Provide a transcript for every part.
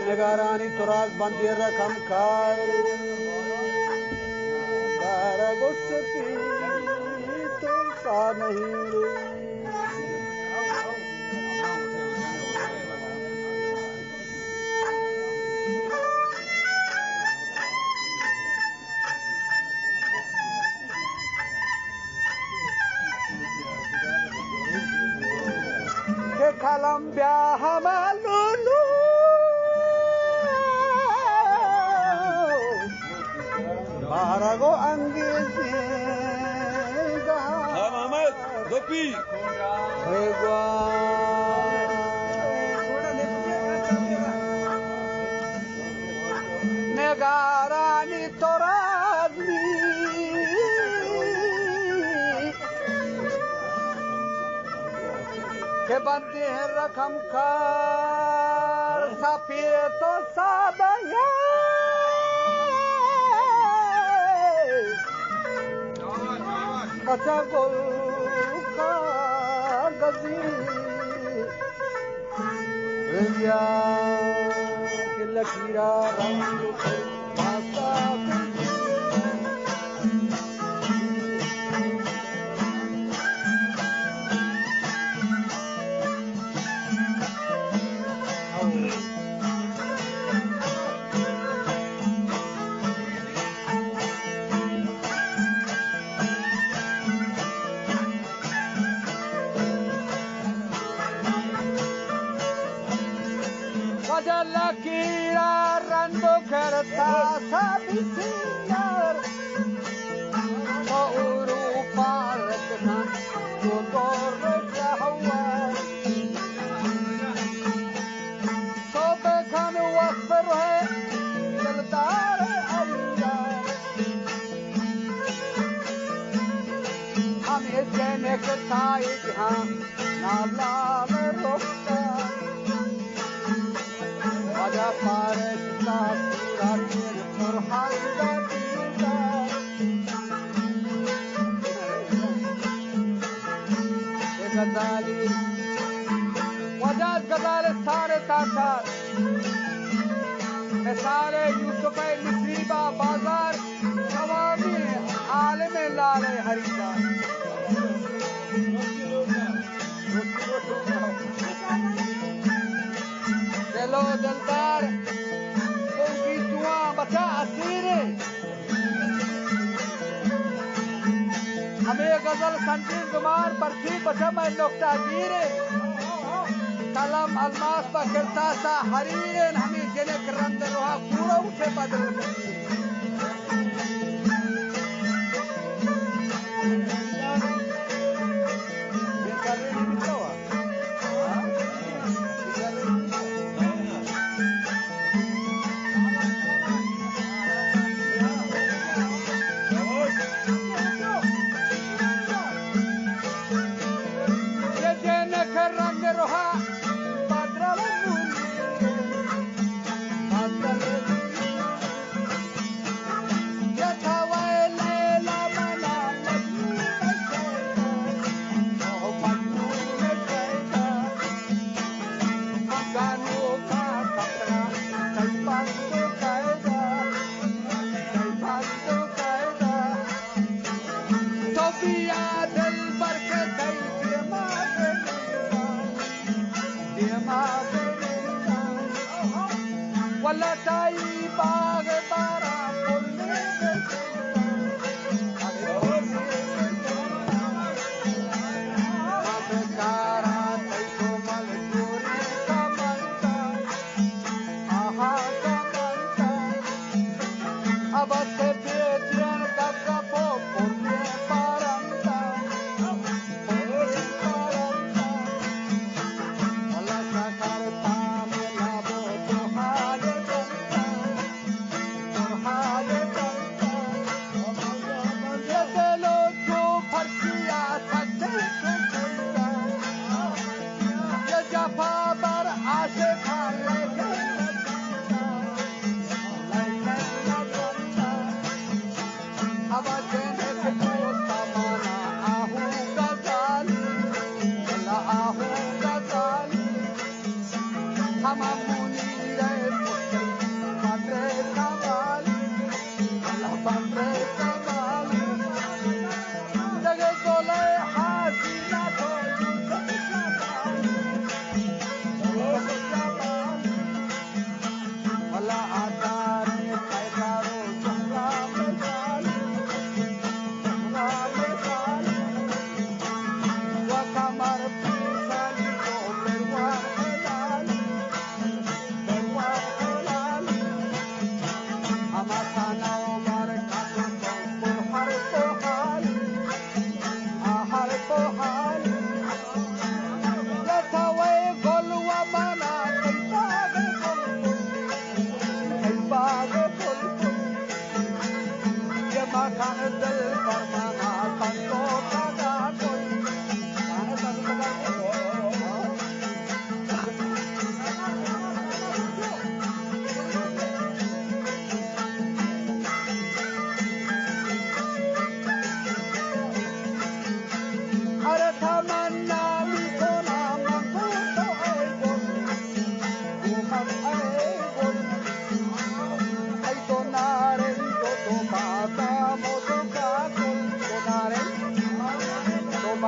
نگارانی تراز بندی رقم کار بارا گستی تو سا نہیں کہ کلم بیاہ مالولو بارگو انگیزی हाँ मोहम्मद गोपी نگارانی ترازی که بندی رقم کار سفید و ساده کچا گل کاغذی ریا که لکیرا رنگ باسا لکیرا رنگ کرتا سبزیار با اروپا رکھنا تو دور ہوا صوبے کھان وقفر ہے دلدار ایار ہم جنے کے تھائی جہاں نالال روکتا Raja Parishta Suratir Purhanda Pita Ghazali Wajaz Ghazali Sare Tatar Sare Yusuf Misriba Bazar Nawami Alim Lale Harita चलो दलदार उनकी दुआ बचा असीरे हमें गजल संजीव कुमार बरसी बचा मैं नुक्ता गिरे कलम अलमास पर गिरता सा हरीरे हमें जिन्हें रंग रोहा पूरा उठे बदल ولا تاي باغ بارا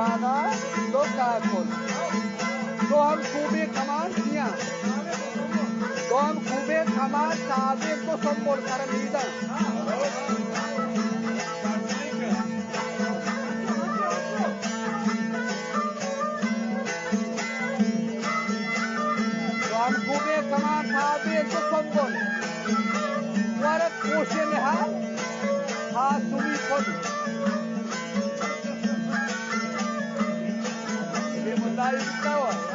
पागा दो काकुल तो हम खूबे कमान किया तो हम खूबे कमान साबे को संबोल कर लीदा तो हम खूबे कमान साबे को संबोल वारक कोशे में हाल हाँ सुनी खुद ये मुद्दा इसका हुआ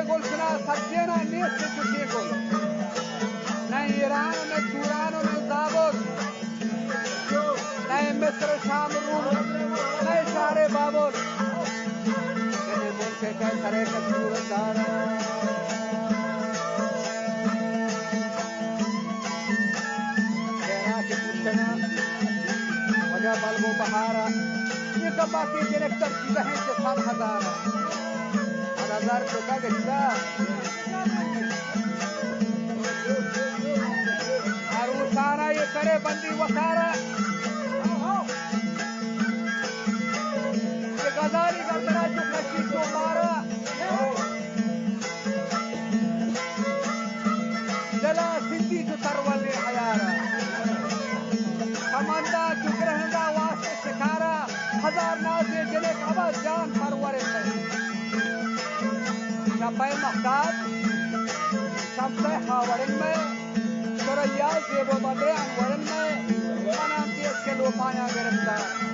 गुलशना सज्जना नेस्त चुके गुल न ईरान न तुरान न दाबोस न मिस्र शाम रूम न सारे बाबुल ये मुल्क का करे का सूरदार तेरा के पूछना वजह बलगो बहारा ये कब बाकी डायरेक्टर की बहन के 7,000 हजार तो का गया और वो सारा ये करे बंदी वो सारा ये गदारी गदरा जो कच्ची तो मारा जला सिद्धि जो तरवले हयारा समंदा जो ग्रहणदा वास्ते शिकारा 1000 नाज़े जिले का जान परवरे sampai Mahkad, sampai Hawarin में Suraya Zebo Badre Anwarin में nanti इसके लोपाया गिरफ्तार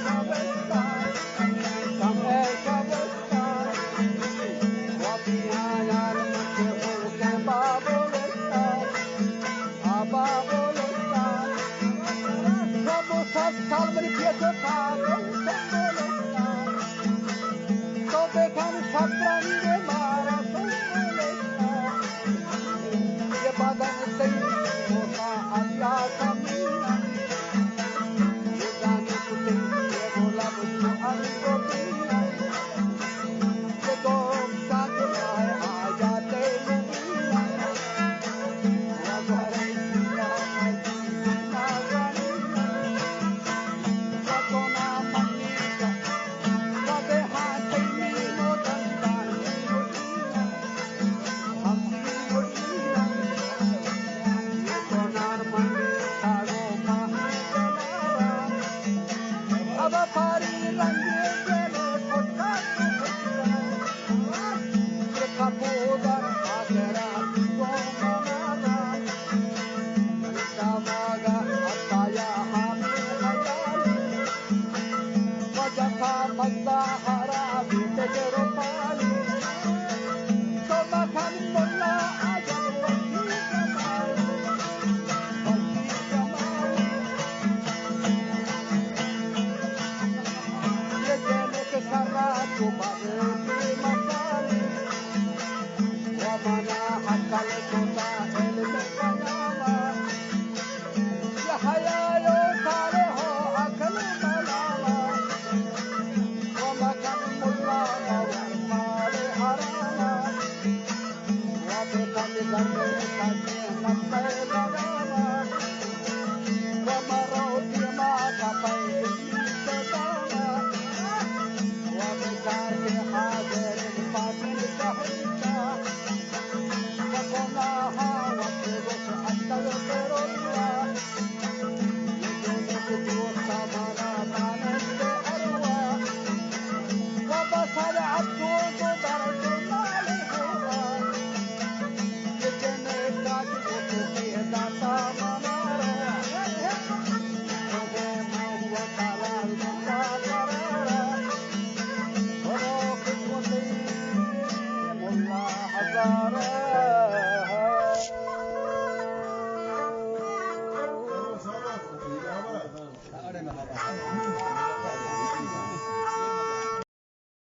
Come on, وبصر عبد